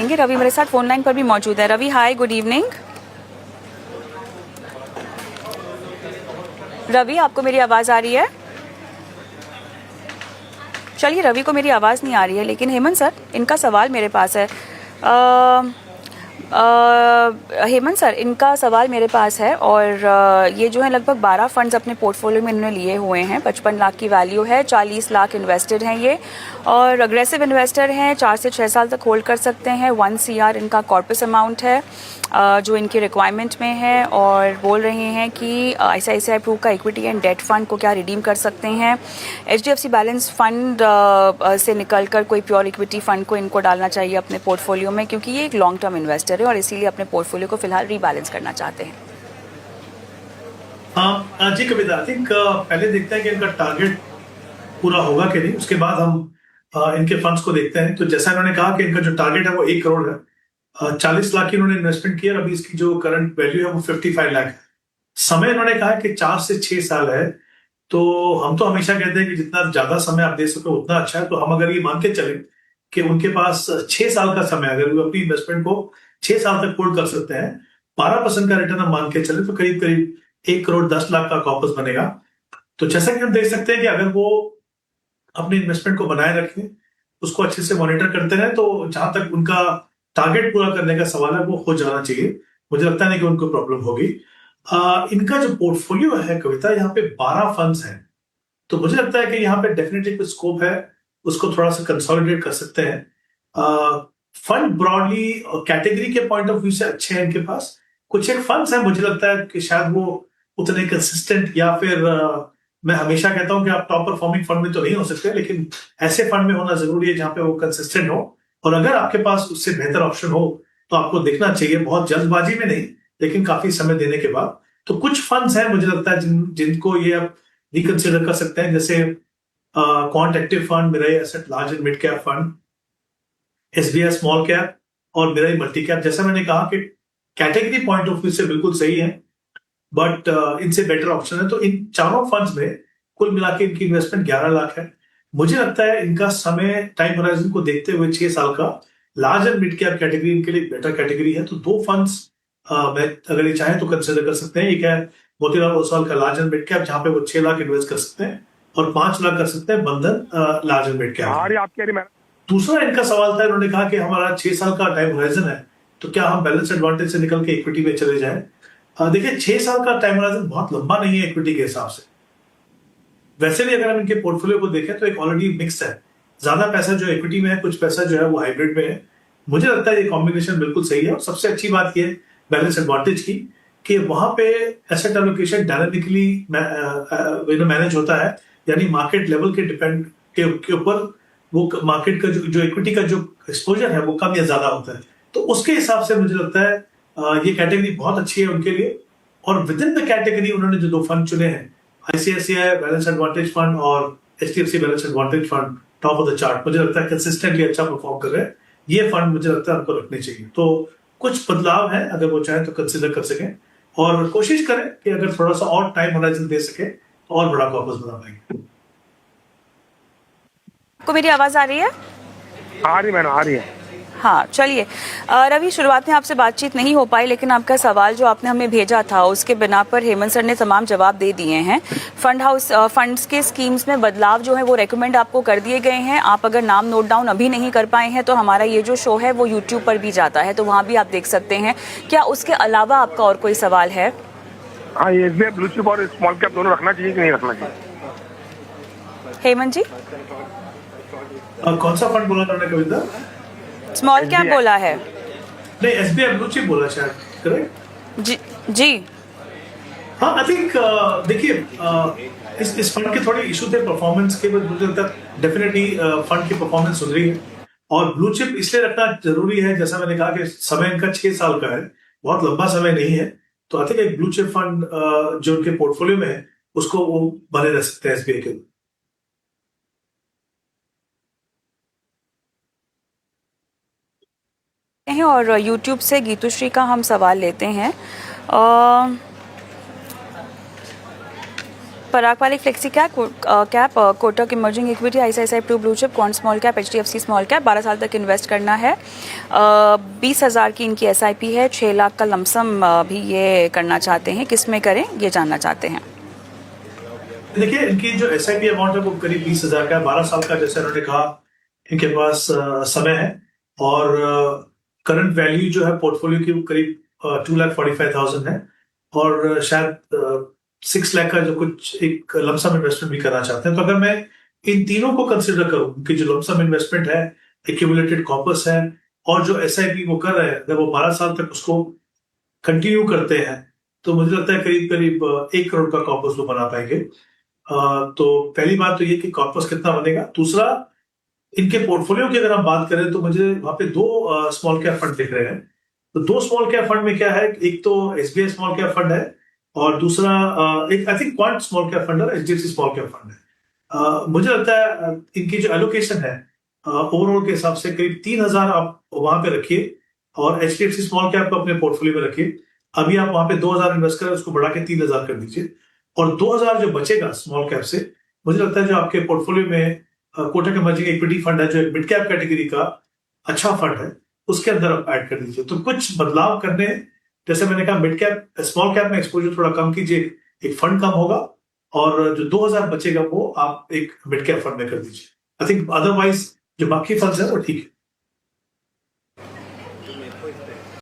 देंगे। रवि मेरे साथ फोन लाइन पर भी मौजूद है। रवि हाय, गुड इवनिंग। रवि आपको मेरी आवाज़ आ रही है? चलिए, रवि को मेरी आवाज़ नहीं आ रही है, लेकिन हेमंत सर इनका सवाल मेरे पास है। हेमंत सर इनका सवाल मेरे पास है और ये जो है लगभग 12 फंड्स अपने पोर्टफोलियो में इन्होंने लिए हुए हैं। 55 लाख की वैल्यू है, 40 लाख इन्वेस्टेड हैं ये और अग्रेसिव इन्वेस्टर हैं। 4 से 6 साल तक होल्ड कर सकते हैं। 1 CR इनका कॉर्पस अमाउंट है जो इनकी रिक्वायरमेंट में है और बोल रहे हैं कि ICICI प्रू का इक्विटी एंड डेट फंड को क्या रिडीम कर सकते हैं। HDFC बैलेंस फंड से निकलकर कोई प्योर इक्विटी फंड को इनको डालना चाहिए अपने पोर्टफोलियो में, क्योंकि ये एक लॉन्ग टर्म इन्वेस्टर है और इसीलिए अपने पोर्टफोलियो को फिलहाल रीबैलेंस करना चाहते हैं। हाँ जी कविता, आई थिंक पहले देखते हैं कि इनका टारगेट पूरा होगा कि नहीं, उसके बाद हम इनके फंड्स को देखते हैं। तो जैसा इन्होंने कहा कि इनका जो टारगेट है वो 1 करोड़ है। 40 लाख की इन्होंने इन्वेस्टमेंट किया और अभी इसकी जो करंट वैल्यू है वो 55 लाख है। समय इन्होंने कहा कि 4 से 6 साल है। तो हम तो हमेशा कहते हैं कि जितना ज्यादा समय आप दे सको उतना अच्छा है। तो हम अगर ये मान के चले कि उनके पास 6 साल का समय, अगर वो अपनी इन्वेस्टमेंट को 6 साल तक होल्ड कर सकते हैं, 12% का रिटर्न हम मान के चले, तो करीब करीब 1 करोड़ 10 लाख का कॉर्पस बनेगा। तो जैसा कि हम देख सकते हैं कि अगर वो अपनी इन्वेस्टमेंट को बनाए रखें, उसको अच्छे से मॉनिटर करते रहे, तो जहां तक उनका टारगेट पूरा करने का सवाल है वो हो जाना चाहिए। मुझे लगता नहीं कि उनको प्रॉब्लम होगी। इनका जो पोर्टफोलियो है कविता, यहाँ पे 12 फंड्स हैं। तो मुझे लगता है कि यहाँ पे डेफिनेटली कुछ स्कोप है, उसको थोड़ा सा कंसोलिडेट कर सकते हैं। फंड ब्रॉडली कैटेगरी के पॉइंट ऑफ व्यू से अच्छे हैं इनके पास। कुछ एक फंड्स हैं, मुझे लगता है कि शायद वो उतने कंसिस्टेंट, या फिर मैं हमेशा कहता हूं कि आप टॉप परफॉर्मिंग फंड में तो नहीं हो सकते, लेकिन ऐसे फंड में होना जरूरी है जहां पे वो कंसिस्टेंट हो। और अगर आपके पास उससे बेहतर ऑप्शन हो तो आपको देखना चाहिए, बहुत जल्दबाजी में नहीं, लेकिन काफी समय देने के बाद। तो कुछ फंड्स हैं मुझे लगता है जिनको ये आप रिकंसिडर कर सकते हैं, जैसे quant active fund, Mirae asset large and mid cap fund, SBI small cap और मिराई मल्टी कैप। जैसा मैंने कहा कि कैटेगरी पॉइंट ऑफ व्यू से बिल्कुल सही है, बट इनसे बेटर ऑप्शन है। तो इन चारों फंड्स में कुल मिला के इनकी इन्वेस्टमेंट 11 लाख है। मुझे लगता है इनका समय टाइम होराइजन को देखते हुए 6 साल का, large and mid cap category इनके लिए बेटर कैटेगरी है। तो 2 फंड्स मैं अगर ये चाहें तो कंसिडर कर सकते हैं। एक है मोतीलाल ओसवाल का लार्ज एंड मिड कैप, जहां पे वो 6 लाख इन्वेस्ट कर सकते हैं, और 5 लाख कर सकते हैं बंधन लार्ज एंड मिड कैप। दूसरा इनका सवाल था, इन्होंने कहा कि हमारा 6 साल का टाइम होराइजन है, तो क्या हम बैलेंस एडवांटेज से निकल के इक्विटी में चले जाएं। देखिए 6 साल का टाइम होराइजन बहुत लंबा नहीं है इक्विटी के हिसाब से। वैसे भी अगर हम इनके पोर्टफोलियो को देखें तो एक ऑलरेडी मिक्स है, ज्यादा पैसा जो इक्विटी में है, कुछ पैसा जो है वो हाइब्रिड में है। मुझे लगता है ये कॉम्बिनेशन बिल्कुल सही है। और सबसे अच्छी बात ये बैलेंस एडवांटेज की कि वहां पे एसेट एलोकेशन डायनामिकली मैनेज होता है, यानी मार्केट लेवल के डिपेंड के ऊपर वो मार्केट का जो इक्विटी का जो एक्सपोजर है वो कम या ज्यादा होता है। तो उसके हिसाब से मुझे लगता है ये कैटेगरी बहुत अच्छी है उनके लिए। और विद इन द कैटेगरी उन्होंने जो 2 फंड चुने हैं, ICICI बैलेंस एडवांटेज फंड और HDFC balance advantage fund, top of the chart, मुझे लगता है कंसिस्टेंटली अच्छा परफॉर्म कर रहे हैं। ये फंड मुझे लगता है उनको रखने चाहिए। तो कुछ बदलाव है, अगर वो चाहें तो कंसिडर कर सकें, और कोशिश करें कि अगर थोड़ा सा और टाइम होराइजन दे सके तो और बड़ा कॉर्पस बना पाएंगे। आपको मेरी आवाज़ आ रही है? आ रही मैडम, आ रही है। हाँ, चलिए रवि, शुरुआत में आपसे बातचीत नहीं हो पाई, लेकिन आपका सवाल जो आपने हमें भेजा था उसके बिना पर हेमंत सर ने तमाम जवाब दे दिए हैं। फंड्स के स्कीम्स में बदलाव जो है वो रेकमेंड आपको कर दिए गए हैं। आप अगर नाम नोट डाउन अभी नहीं कर पाए हैं तो हमारा ये जो शो है वो यूट्यूब पर भी जाता है, तो वहाँ भी आप देख सकते हैं। क्या उसके अलावा आपका और कोई सवाल है? हाँ, SBI ब्लू चिप और स्मॉल कैप दोनों रखना चाहिए कि नहीं रखना चाहिए? हेमंत जी, कौन सा फंड बोला उन्होंने कविता? स्मॉल कैप बोला है। नहीं, SBI ब्लू चिप बोला शायद, करेक्ट? जी। हाँ, आई थिंक देखिए इस फंड के थोड़े इशू थे परफॉर्मेंस के, मुझे लगता है डेफिनेटली फंड की परफॉर्मेंस सुधरी है। और ब्लू चिप इसलिए रखना जरूरी है, जैसा मैंने कहा कि समय इनका 6 साल का है, बहुत लंबा समय नहीं है। तो आई थिंक एक ब्लू चिप फंड जो उनके पोर्टफोलियो में है उसको वो बने रह सकते हैं SBI के। और YouTube से गीतुश्री का हम सवाल लेते हैं। पराग पाली flexi cap Kotak emerging equity ICICI pru blue chip quant small cap HDFC small cap 12 साल तक इन्वेस्ट करना है। 20,000 की इनकी एसआईपी है। 6 लाख का लमसम भी ये करना चाहते हैं। किस में करें ये जानना चाहते हैं। देखिए, इनकी जो एसआईपी अमाउंट है वो करीब 20,000 का है। 12 साल का जैसे उन्होंने कहा इनके पास समय है और करंट वैल्यू जो है पोर्टफोलियो की करीब 2,45,000 है और शायद 6 लाख का जो कुछ एक लमसम इन्वेस्टमेंट भी करना चाहते हैं। तो अगर मैं इन तीनों को कंसिडर करूं कि जो लमसम इन्वेस्टमेंट है, एक्यूमुलेटेड कॉर्पस है और जो एसआईपी वो कर रहे हैं, अगर वो 12 साल तक उसको कंटिन्यू करते हैं तो मुझे लगता है करीब करीब 1 करोड़ का कॉर्पस वो बना पाएंगे। तो पहली बात तो ये कि कॉर्पस कितना बनेगा। दूसरा, इनके पोर्टफोलियो की अगर हम बात करें तो मुझे वहां पे 2 स्मॉल कैप फंड दिख रहे हैं। तो 2 स्मॉल कैप फंड में क्या है, एक तो एसबीआई स्मॉल कैप फंड है और दूसरा एक I think quant small cap fund है, एचडीएफसी स्मॉल कैप फंड है। मुझे लगता है इनकी जो एलोकेशन है ओवरऑल के हिसाब से करीब 3,000 आप वहां पे रखिए और एचडीएफसी स्मॉल कैप को अपने पोर्टफोलियो में रखिए। अभी आप वहां पे 2,000 इन्वेस्ट करें, उसको बढ़ा के 3,000 कर दीजिए और 2,000 जो बचेगा स्मॉल कैप से, मुझे लगता है जो आपके पोर्टफोलियो में कोटक इमर्जिंग इक्विटी फंड है जो एक मिड कैप कैटेगरी का अच्छा फंड है, उसके अंदर आप ऐड कर दीजिए। तो कुछ बदलाव करने, जैसे मैंने कहा मिड कैप स्मॉल कैप में एक्सपोजर थोड़ा कम कीजिए, एक फंड कम होगा और जो 2,000 बचेगा वो आप एक मिड कैप फंड में कर दीजिए। आई थिंक अदरवाइज जो बाकी फंड्स है वो ठीक है।